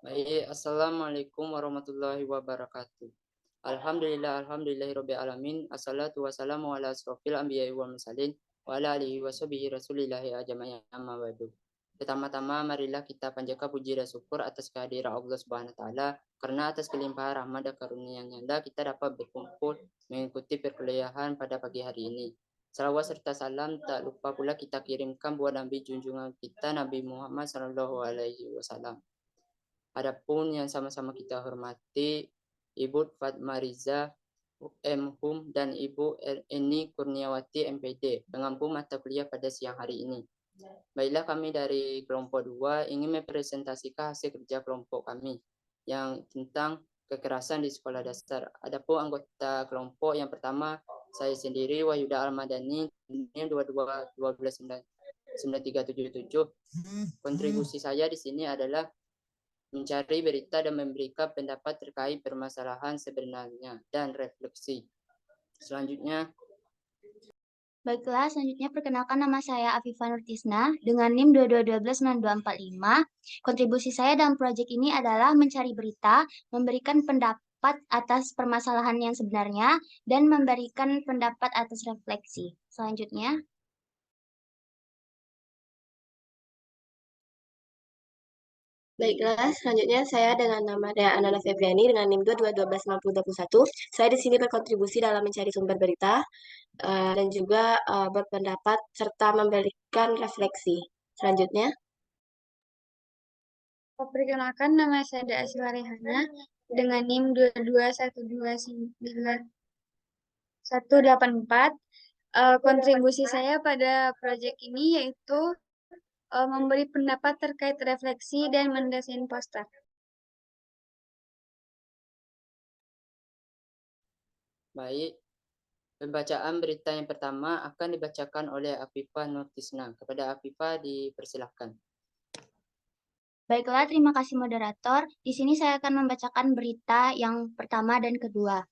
Baik, Assalamualaikum warahmatullahi wabarakatuh. Alhamdulillahirabbil alamin. Assalatu wassalamu ala asrofil anbiya'i wal mursalin wa ala alihi washabihi rasulillahi ajma'in amma ba'du. Pertama-tama marilah kita panjatkan puji dan syukur atas kehadiran Allah Subhanahu wa taala, karena atas kelimpahan rahmat dan karunia-Nya kita dapat berkumpul mengikuti perkuliahan pada pagi hari ini. Salawat serta salam tak lupa pula kita kirimkan buat Nabi junjungan kita Nabi Muhammad sallallahu alaihi wasallam. Adapun yang sama-sama kita hormati Ibu Fatma Riza M.Hum dan Ibu Eni Kurniawati MPD pengampu mata kuliah pada siang hari ini. Baiklah, kami dari kelompok 2 ingin mempresentasikan hasil kerja kelompok kami yang tentang kekerasan di sekolah dasar. Adapun anggota kelompok yang pertama, saya sendiri Wahyuda Almadani, NIM 22-12-9377. Kontribusi saya di sini adalah mencari berita dan memberikan pendapat terkait permasalahan sebenarnya dan refleksi. Selanjutnya, Baiklah, selanjutnya perkenalkan nama saya Afifah Nurtisna dengan NIM 22129245. Kontribusi saya dalam proyek ini adalah mencari berita, memberikan pendapat atas permasalahan yang sebenarnya, dan memberikan pendapat atas refleksi. Selanjutnya, Baiklah, selanjutnya saya dengan nama Dea Anana Febriani dengan NIM 22126021. Saya di sini berkontribusi dalam mencari sumber berita dan juga berpendapat serta memberikan refleksi. Selanjutnya, perkenalkan nama saya Dea Silarehana dengan NIM 221291184. Kontribusi saya pada proyek ini yaitu memberi pendapat terkait refleksi dan mendesain poster. baik. Pembacaan berita yang pertama akan dibacakan oleh Afifah Nurtisna. Kepada Afifah dipersilahkan. baiklah, terima kasih moderator. Di sini saya akan membacakan berita yang pertama dan kedua.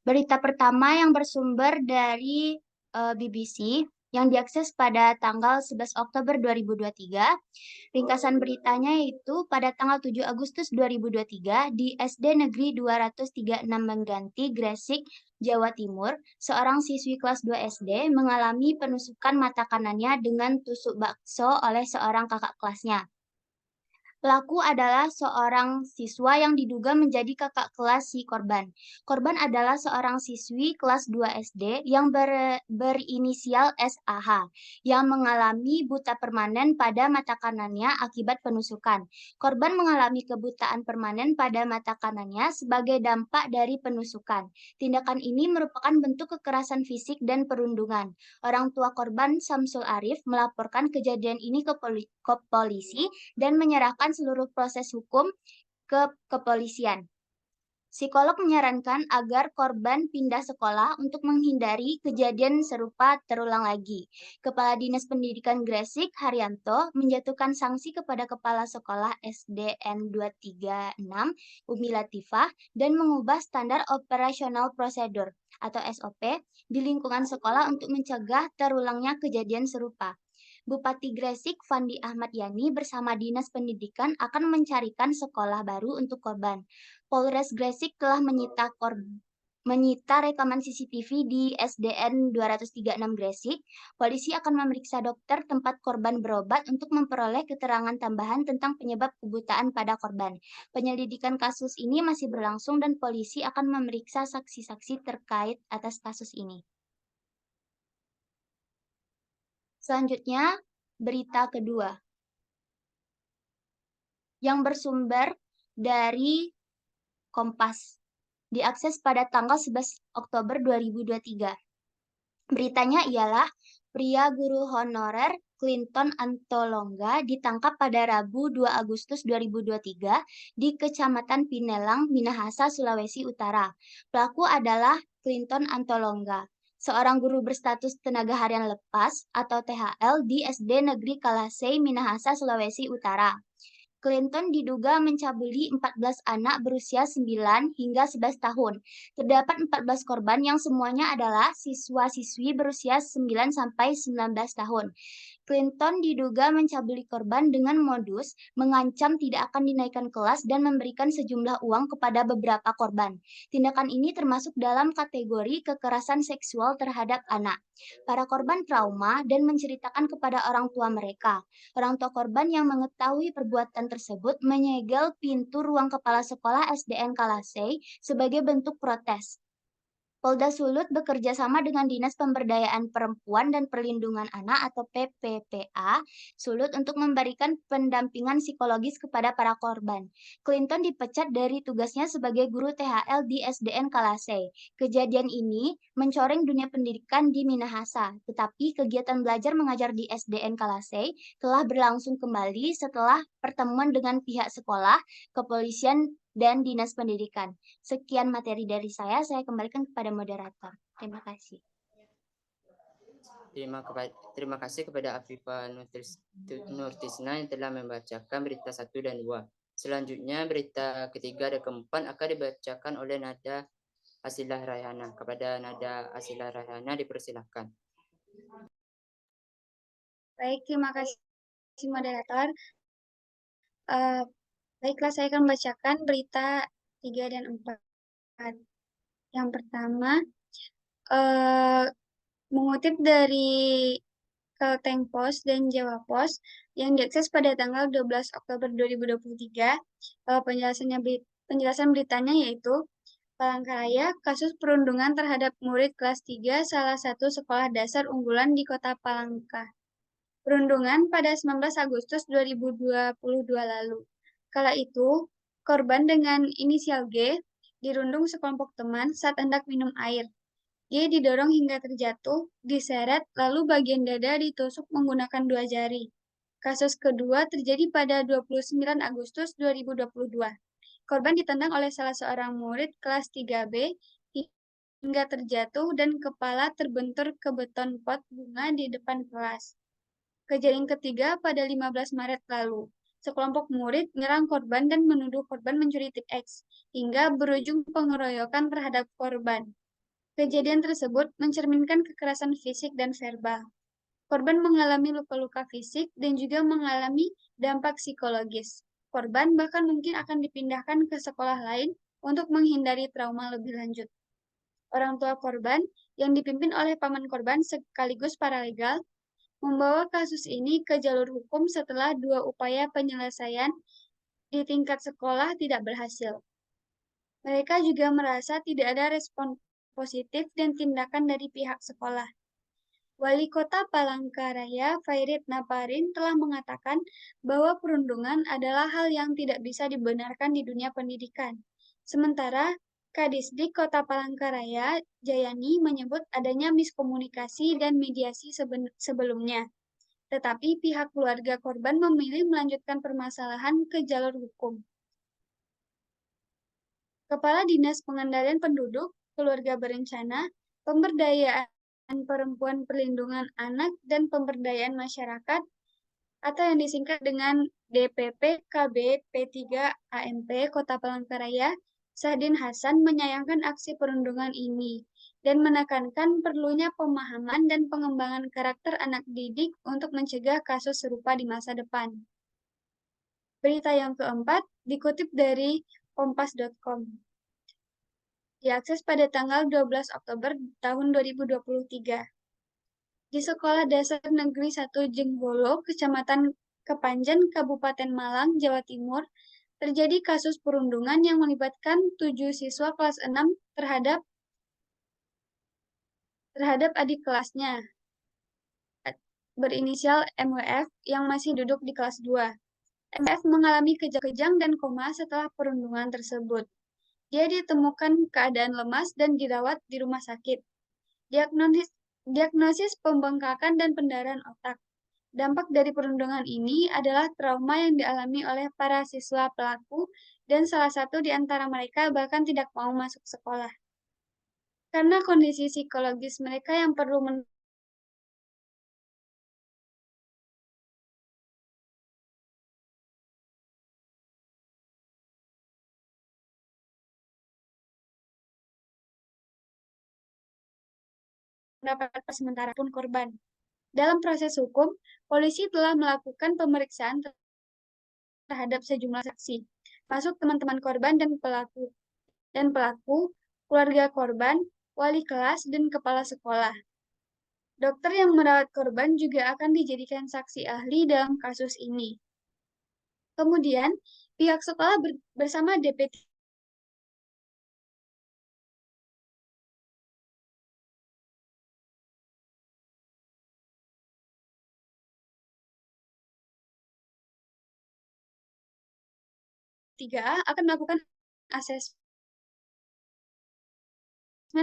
Berita pertama yang bersumber dari BBC yang diakses pada tanggal 11 Oktober 2023. Ringkasan beritanya yaitu pada tanggal 7 Agustus 2023 di SD Negeri 236 Mengganti, Gresik, Jawa Timur, seorang siswi kelas 2 SD mengalami penusukan mata kanannya dengan tusuk bakso oleh seorang kakak kelasnya. Pelaku adalah seorang siswa yang diduga menjadi kakak kelas si korban. Korban adalah seorang siswi kelas 2 SD yang berinisial SAH yang mengalami buta permanen pada mata kanannya akibat penusukan. Korban mengalami kebutaan permanen pada mata kanannya sebagai dampak dari penusukan. Tindakan ini merupakan bentuk kekerasan fisik dan perundungan. Orang tua korban, Samsul Arif, melaporkan kejadian ini ke polisi dan menyerahkan seluruh proses hukum ke kepolisian. Psikolog menyarankan agar korban pindah sekolah untuk menghindari kejadian serupa terulang lagi. Kepala Dinas Pendidikan Gresik, Haryanto, menjatuhkan sanksi kepada Kepala Sekolah SDN 236, Umi Latifah, dan mengubah standar operasional prosedur atau SOP di lingkungan sekolah untuk mencegah terulangnya kejadian serupa. Bupati Gresik, Fandi Ahmad Yani, bersama Dinas Pendidikan akan mencarikan sekolah baru untuk korban. Polres Gresik telah menyita rekaman CCTV di SDN 236 Gresik. Polisi akan memeriksa dokter tempat korban berobat untuk memperoleh keterangan tambahan tentang penyebab kebutaan pada korban. Penyelidikan kasus ini masih berlangsung dan polisi akan memeriksa saksi-saksi terkait atas kasus ini. Selanjutnya, berita kedua yang bersumber dari Kompas, diakses pada tanggal 11 Oktober 2023. Beritanya ialah pria guru honorer Clinton Antolongga ditangkap pada Rabu 2 Agustus 2023 di Kecamatan Pinelang, Minahasa, Sulawesi Utara. Pelaku adalah Clinton Antolongga, seorang guru berstatus tenaga harian lepas atau THL di SD Negeri Kalasei, Minahasa, Sulawesi Utara. Clinton diduga mencabuli 14 anak berusia 9 hingga 11 tahun. Terdapat 14 korban yang semuanya adalah siswa-siswi berusia 9 sampai 19 tahun. Clinton diduga mencabuli korban dengan modus mengancam tidak akan dinaikkan kelas dan memberikan sejumlah uang kepada beberapa korban. Tindakan ini termasuk dalam kategori kekerasan seksual terhadap anak. Para korban trauma dan menceritakan kepada orang tua mereka. Orang tua korban yang mengetahui perbuatan tersebut menyegel pintu ruang kepala sekolah SDN Kalasei sebagai bentuk protes. Polda Sulut bekerja sama dengan Dinas Pemberdayaan Perempuan dan Perlindungan Anak atau PPPA Sulut untuk memberikan pendampingan psikologis kepada para korban. Clinton dipecat dari tugasnya sebagai guru THL di SDN Kalasei. Kejadian ini mencoreng dunia pendidikan di Minahasa, tetapi kegiatan belajar mengajar di SDN Kalasei telah berlangsung kembali setelah pertemuan dengan pihak sekolah, kepolisian, dan Dinas Pendidikan. Sekian materi dari saya kembalikan kepada moderator. Terima kasih. Terima kasih kepada Afifah Nurtisna yang telah membacakan berita 1 dan 2. Selanjutnya berita ketiga dan keempat akan dibacakan oleh Nada Asilah Rayhana. Kepada Nada Asilah Rayhana dipersilahkan. Baik, terima kasih moderator. Baiklah, saya akan membacakan berita 3 dan 4. Yang pertama, mengutip dari Kalteng Post dan Jawa Post yang diakses pada tanggal 12 Oktober 2023, penjelasan beritanya yaitu Palangkaraya, kasus perundungan terhadap murid kelas 3 salah satu sekolah dasar unggulan di Kota Palangka. Perundungan pada 19 Agustus 2022 lalu. Kala itu, korban dengan inisial G dirundung sekelompok teman saat hendak minum air. G didorong hingga terjatuh, diseret, lalu bagian dada ditusuk menggunakan 2 jari. Kasus kedua terjadi pada 29 Agustus 2022. Korban ditendang oleh salah seorang murid kelas 3B hingga terjatuh dan kepala terbentur ke beton pot bunga di depan kelas. Kejadian ketiga pada 15 Maret lalu. Sekelompok murid menyerang korban dan menuduh korban mencuri tip X, hingga berujung pengeroyokan terhadap korban. Kejadian tersebut mencerminkan kekerasan fisik dan verbal. Korban mengalami luka-luka fisik dan juga mengalami dampak psikologis. Korban bahkan mungkin akan dipindahkan ke sekolah lain untuk menghindari trauma lebih lanjut. Orang tua korban yang dipimpin oleh paman korban sekaligus paralegal membawa kasus ini ke jalur hukum setelah 2 upaya penyelesaian di tingkat sekolah tidak berhasil. Mereka juga merasa tidak ada respon positif dan tindakan dari pihak sekolah. Wali Kota Palangkaraya, Fairit Naparin, telah mengatakan bahwa perundungan adalah hal yang tidak bisa dibenarkan di dunia pendidikan. Sementara Kadisdik Kota Palangkaraya, Jayani, menyebut adanya miskomunikasi dan mediasi sebelumnya. Tetapi pihak keluarga korban memilih melanjutkan permasalahan ke jalur hukum. Kepala Dinas Pengendalian Penduduk, Keluarga Berencana, Pemberdayaan Perempuan, Perlindungan Anak, dan Pemberdayaan Masyarakat, atau yang disingkat dengan DPP KB P3 AMP Kota Palangkaraya, Sahdin Hasan menyayangkan aksi perundungan ini dan menekankan perlunya pemahaman dan pengembangan karakter anak didik untuk mencegah kasus serupa di masa depan. Berita yang keempat dikutip dari kompas.com. Diakses pada tanggal 12 Oktober tahun 2023. Di Sekolah Dasar Negeri 1 Jenggolo, Kecamatan Kepanjen, Kabupaten Malang, Jawa Timur, terjadi kasus perundungan yang melibatkan 7 siswa kelas 6 terhadap adik kelasnya berinisial MWF yang masih duduk di kelas 2. MWF mengalami kejang dan koma setelah perundungan tersebut. Dia ditemukan keadaan lemas dan dirawat di rumah sakit. Diagnosis pembengkakan dan pendarahan otak. Dampak dari perundungan ini adalah trauma yang dialami oleh para siswa pelaku dan salah satu di antara mereka bahkan tidak mau masuk sekolah. Karena kondisi psikologis mereka yang perlu mendapat sementara pun korban. Dalam proses hukum, polisi telah melakukan pemeriksaan terhadap sejumlah saksi, masuk teman-teman korban dan pelaku, keluarga korban, wali kelas, dan kepala sekolah. Dokter yang merawat korban juga akan dijadikan saksi ahli dalam kasus ini. Kemudian, pihak sekolah bersama DP tiga a akan melakukan asesmen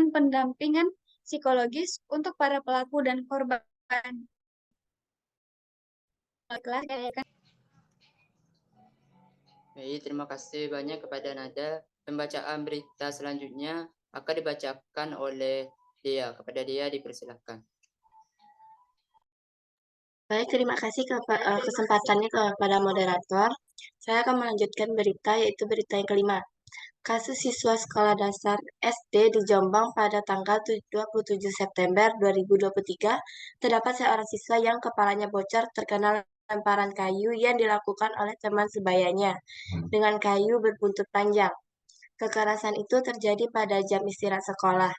pendampingan psikologis untuk para pelaku dan korban. Baik, terima kasih banyak kepada Nada. Pembacaan berita selanjutnya akan dibacakan oleh Dia. Kepada Dia dipersilakan. Baik, terima kasih kesempatannya kepada moderator. Saya akan melanjutkan berita, yaitu berita yang kelima. Kasus siswa sekolah dasar SD di Jombang pada tanggal 27 September 2023, terdapat seorang siswa yang kepalanya bocor terkena lemparan kayu yang dilakukan oleh teman sebayanya dengan kayu berbuntut panjang. Kekerasan itu terjadi pada jam istirahat sekolah.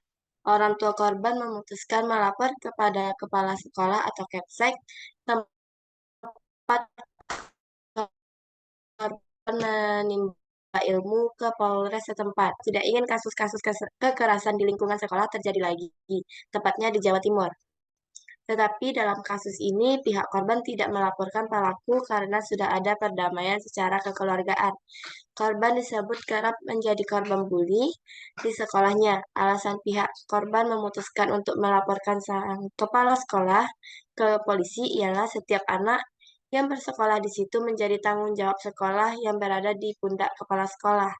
Orang tua korban memutuskan melapor kepada kepala sekolah atau Kepsek tempat korban menimba ilmu ke Polres setempat. Tidak ingin kasus-kasus kekerasan di lingkungan sekolah terjadi lagi, tepatnya di Jawa Timur. Tetapi dalam kasus ini, pihak korban tidak melaporkan pelaku karena sudah ada perdamaian secara kekeluargaan. Korban disebut kerap menjadi korban bully di sekolahnya. Alasan pihak korban memutuskan untuk melaporkan sang kepala sekolah ke polisi ialah setiap anak yang bersekolah di situ menjadi tanggung jawab sekolah yang berada di pundak kepala sekolah.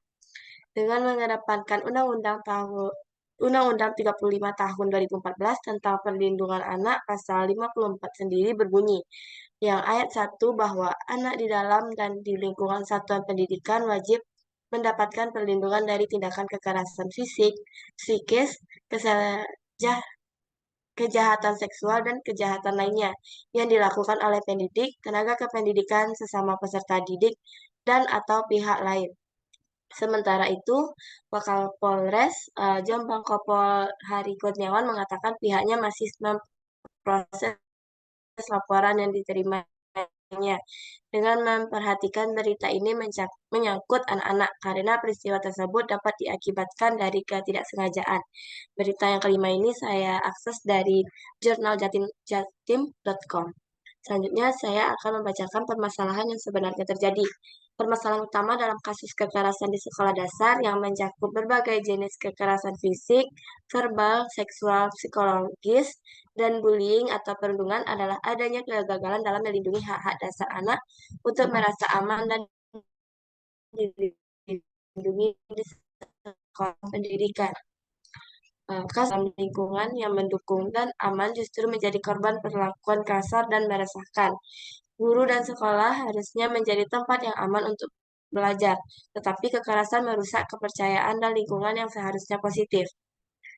Dengan mengedepankan Undang-Undang 35 tahun 2014 tentang Perlindungan Anak pasal 54 sendiri berbunyi, yang ayat 1 bahwa anak di dalam dan di lingkungan satuan pendidikan wajib mendapatkan perlindungan dari tindakan kekerasan fisik, psikis, kejahatan seksual, dan kejahatan lainnya yang dilakukan oleh pendidik, tenaga kependidikan, sesama peserta didik, dan atau pihak lain. Sementara itu, Wakapolres Jombang Kompol Hari Kurniawan mengatakan pihaknya masih memproses laporan yang diterimanya dengan memperhatikan berita ini menyangkut anak-anak karena peristiwa tersebut dapat diakibatkan dari ketidaksengajaan. Berita yang kelima ini saya akses dari jurnal jatim.com. Selanjutnya saya akan membacakan permasalahan yang sebenarnya terjadi. Permasalahan utama dalam kasus kekerasan di sekolah dasar yang mencakup berbagai jenis kekerasan fisik, verbal, seksual, psikologis, dan bullying atau perundungan adalah adanya kegagalan dalam melindungi hak-hak dasar anak untuk merasa aman dan dilindungi di sekolah pendidikan. Kasus lingkungan yang mendukung dan aman justru menjadi korban perlakuan kasar dan meresahkan. Guru dan sekolah harusnya menjadi tempat yang aman untuk belajar, tetapi kekerasan merusak kepercayaan dan lingkungan yang seharusnya positif.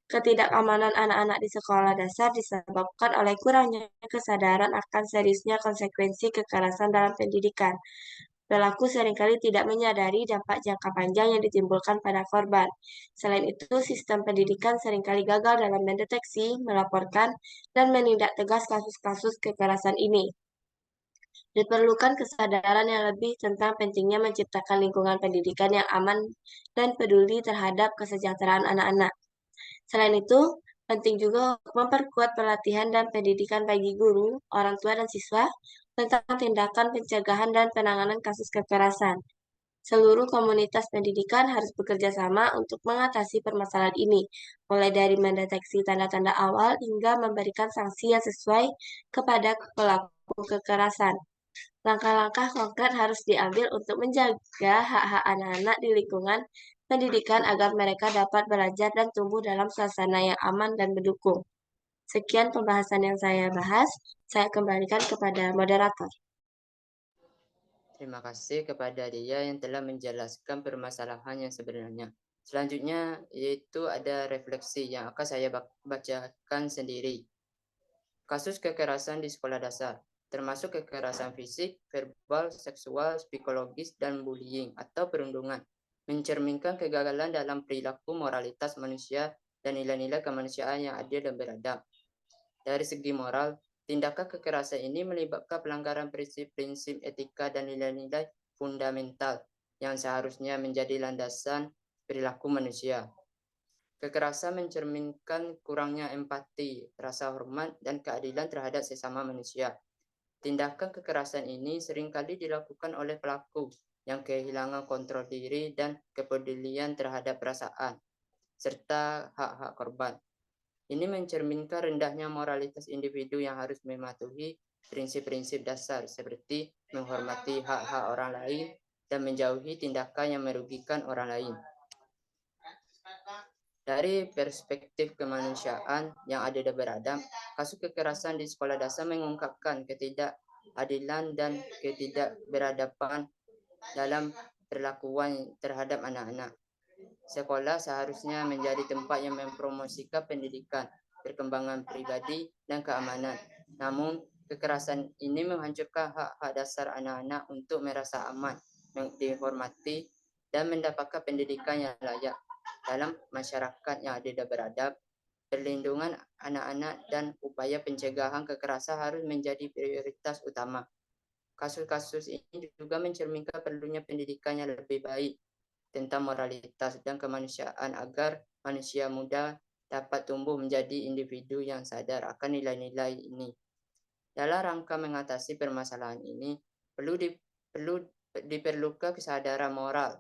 Ketidakamanan anak-anak di sekolah dasar disebabkan oleh kurangnya kesadaran akan seriusnya konsekuensi kekerasan dalam pendidikan. Pelaku seringkali tidak menyadari dampak jangka panjang yang ditimbulkan pada korban. Selain itu, sistem pendidikan seringkali gagal dalam mendeteksi, melaporkan, dan menindak tegas kasus-kasus kekerasan ini. Diperlukan kesadaran yang lebih tentang pentingnya menciptakan lingkungan pendidikan yang aman dan peduli terhadap kesejahteraan anak-anak. Selain itu, penting juga memperkuat pelatihan dan pendidikan bagi guru, orang tua, dan siswa tentang tindakan pencegahan dan penanganan kasus kekerasan. Seluruh komunitas pendidikan harus bekerja sama untuk mengatasi permasalahan ini, mulai dari mendeteksi tanda-tanda awal hingga memberikan sanksi yang sesuai kepada pelaku kekerasan. Langkah-langkah konkret harus diambil untuk menjaga hak-hak anak-anak di lingkungan pendidikan agar mereka dapat belajar dan tumbuh dalam suasana yang aman dan mendukung. Sekian pembahasan yang saya bahas. Saya kembalikan kepada moderator. Terima kasih kepada Dia yang telah menjelaskan permasalahan yang sebenarnya. Selanjutnya yaitu ada refleksi yang akan saya bacakan sendiri. Kasus kekerasan di sekolah dasar, termasuk kekerasan fisik, verbal, seksual, psikologis, dan bullying atau perundungan, mencerminkan kegagalan dalam perilaku moralitas manusia dan nilai-nilai kemanusiaan yang adil dan beradab. Dari segi moral, tindakan kekerasan ini melibatkan pelanggaran prinsip-prinsip etika dan nilai-nilai fundamental yang seharusnya menjadi landasan perilaku manusia. Kekerasan mencerminkan kurangnya empati, rasa hormat, dan keadilan terhadap sesama manusia. Tindakan kekerasan ini seringkali dilakukan oleh pelaku yang kehilangan kontrol diri dan kepedulian terhadap perasaan, serta hak-hak korban. Ini mencerminkan rendahnya moralitas individu yang harus mematuhi prinsip-prinsip dasar seperti menghormati hak-hak orang lain dan menjauhi tindakan yang merugikan orang lain. Dari perspektif kemanusiaan yang adil dan beradab, kasus kekerasan di sekolah dasar mengungkapkan ketidakadilan dan ketidakberadaban dalam perlakuan terhadap anak-anak. Sekolah seharusnya menjadi tempat yang mempromosikan pendidikan, perkembangan pribadi, dan keamanan. Namun, kekerasan ini menghancurkan hak-hak dasar anak-anak untuk merasa aman, dihormati, dan mendapatkan pendidikan yang layak. Dalam masyarakat yang adil dan beradab, perlindungan anak-anak dan upaya pencegahan kekerasan harus menjadi prioritas utama. Kasus-kasus ini juga mencerminkan perlunya pendidikan yang lebih baik tentang moralitas dan kemanusiaan agar manusia muda dapat tumbuh menjadi individu yang sadar akan nilai-nilai ini. Dalam rangka mengatasi permasalahan ini, diperlukan kesadaran moral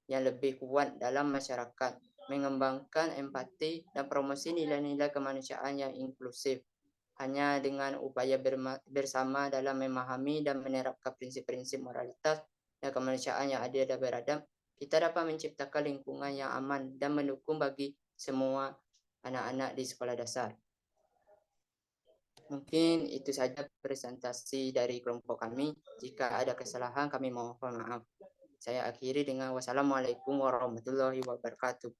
yang lebih kuat dalam masyarakat, mengembangkan empati dan promosi nilai-nilai kemanusiaan yang inklusif. Hanya dengan upaya bersama dalam memahami dan menerapkan prinsip-prinsip moralitas dan kemanusiaan yang adil dan beradab, kita dapat menciptakan lingkungan yang aman dan mendukung bagi semua anak-anak di sekolah dasar. Mungkin itu saja presentasi dari kelompok kami. Jika ada kesalahan, kami mohon maaf. Saya akhiri dengan wassalamualaikum warahmatullahi wabarakatuh.